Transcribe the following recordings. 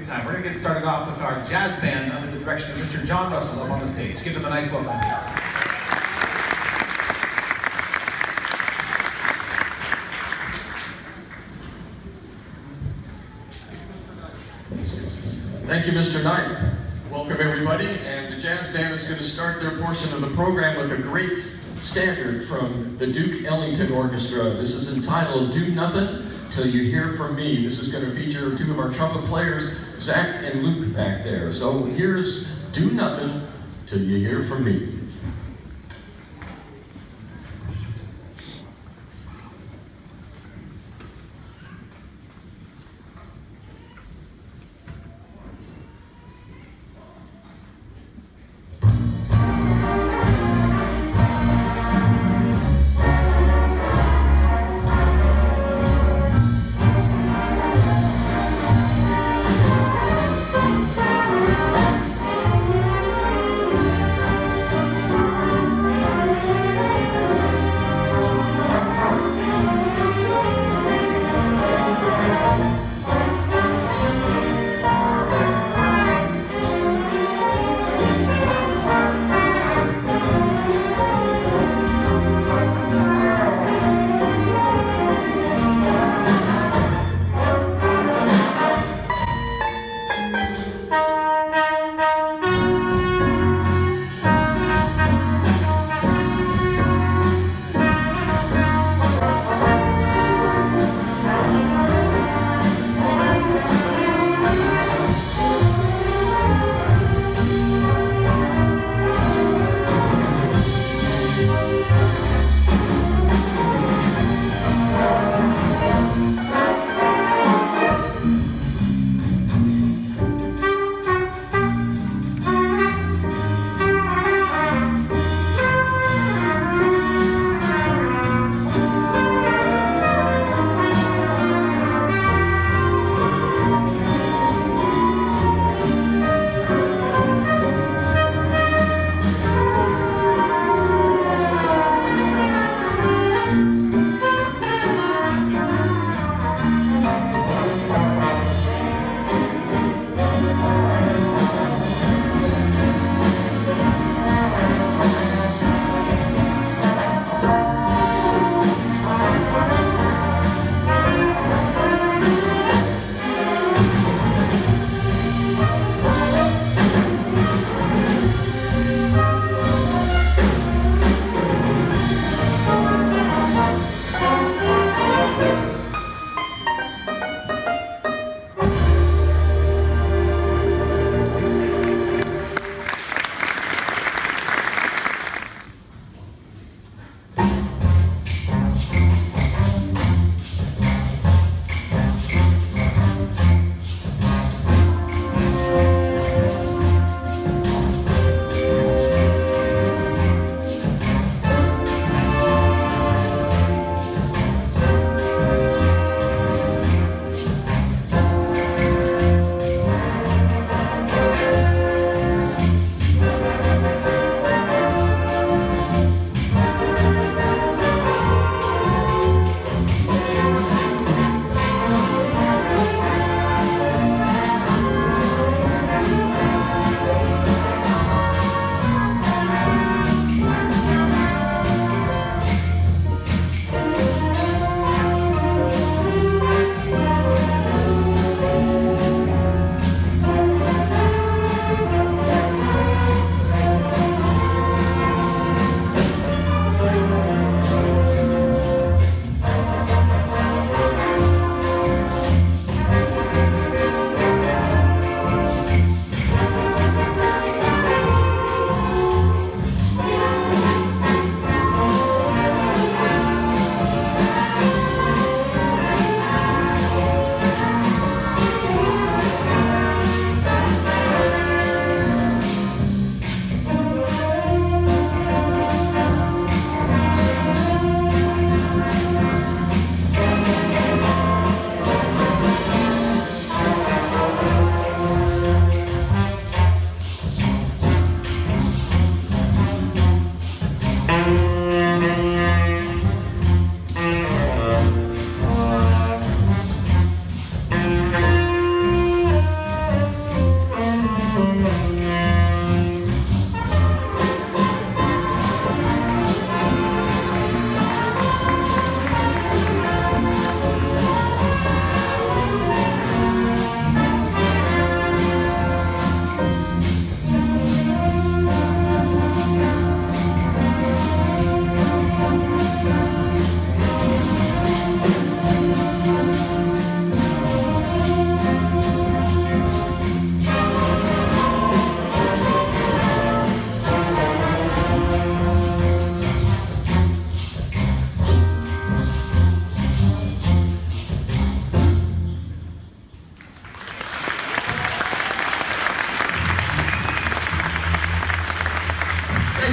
time. We're going to get started off with our jazz band under the direction of Mr. John Russell up on the stage. Give them a nice welcome, please. Thank you, Mr. Knight. Welcome, everybody. And the jazz band is going to start their portion of the program with a great standard from the Duke Ellington Orchestra. This is entitled Do Nothing Till You Hear From Me. This is going to feature two of our trumpet players, Zach and Luke, back there. So here's Do Nothing Till You Hear From Me.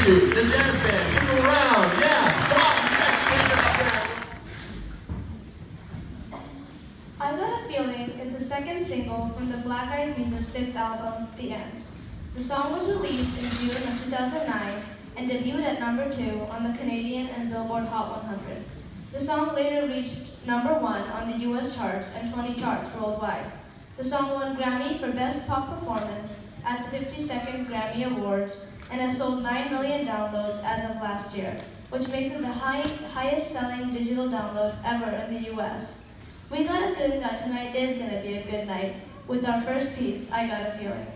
Thank you. The jazz band, give them a round. Yeah, come on, you guys can take it up there. I Got a Feeling is the second single from the Black Eyed Peas' fifth album, The End. The song was released in June of 2009 and debuted at number 2 on the Canadian and Billboard Hot 100. The song later reached number 1 on the US charts and 20 charts worldwide. The song won Grammy for Best Pop Performance at the 52nd Grammy Awards and has sold 9 million downloads as of last year, which makes it the highest selling digital download ever in the US. We got a feeling that tonight is going to be a good night with our first piece, I Got a Feeling.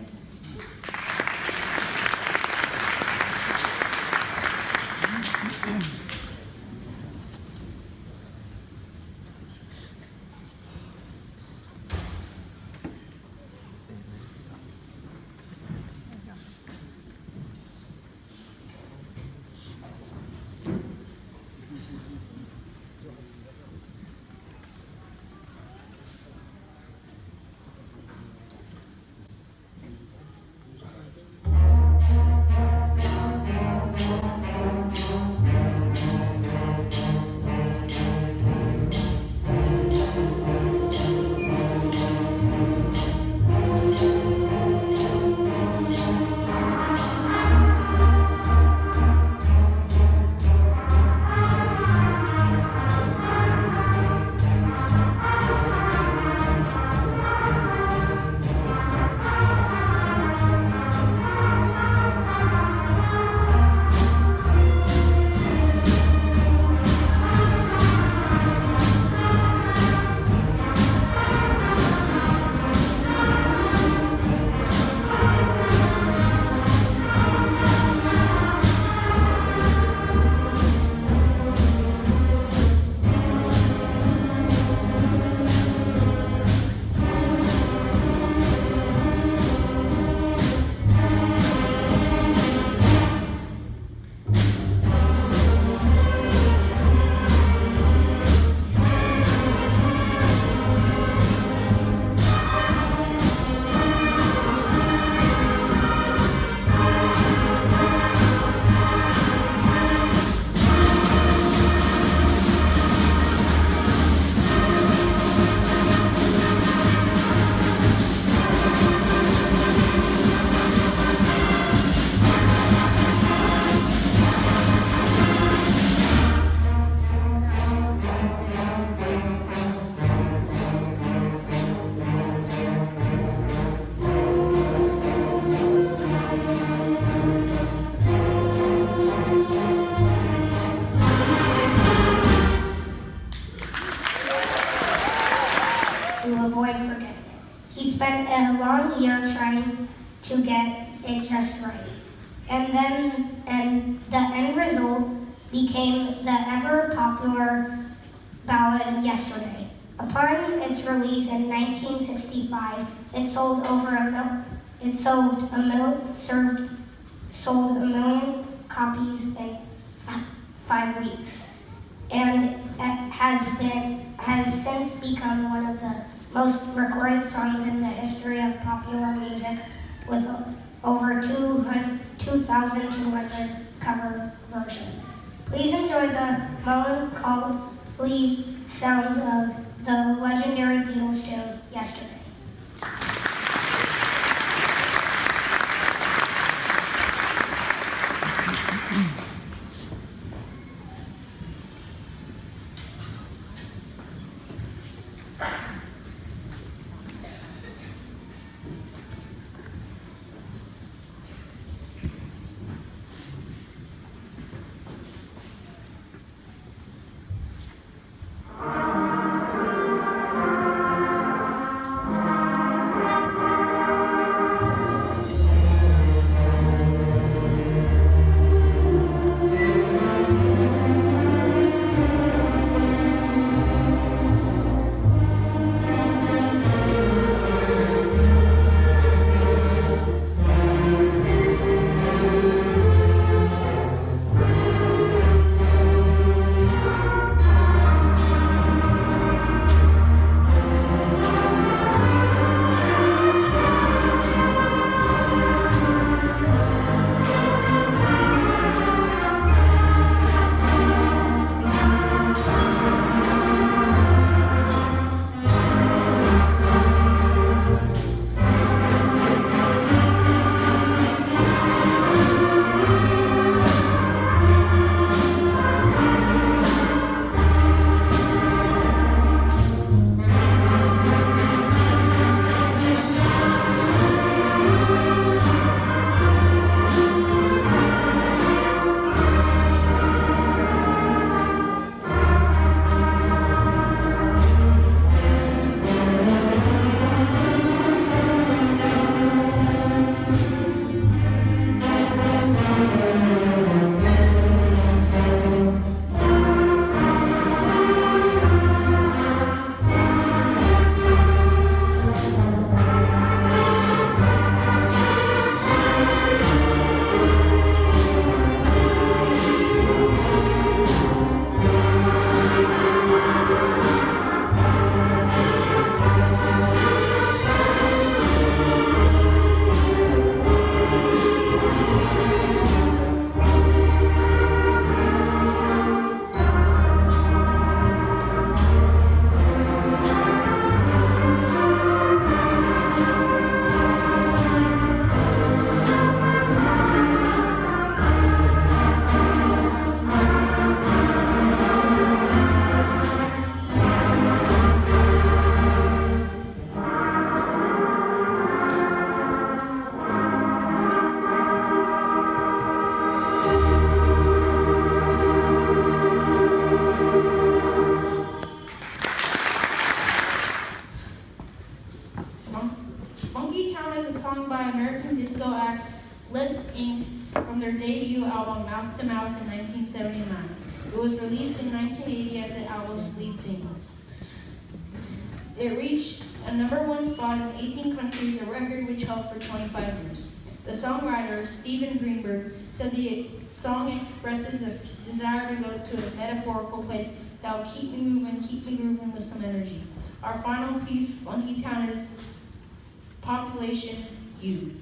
To avoid forgetting it. He spent a long year trying to get it just right. And the end result became the ever popular ballad Yesterday. Upon its release in 1965, it sold a million copies in 5 weeks, and it has since become one of the most recorded songs in the history of popular music, with over 2,200 cover versions. Please enjoy the melancholy sounds of the legendary Beatles tune, Yesterday. is a song by American disco acts Lips Inc. from their debut album Mouth to Mouth in 1979. It was released in 1980 as the album's lead single. It reached a #1 spot in 18 countries, a record which held for 25 years. The songwriter, Steven Greenberg, said the song expresses a desire to go to a metaphorical place that will keep me moving, keep me grooving with some energy. Our final piece, Funky Town, is Population U.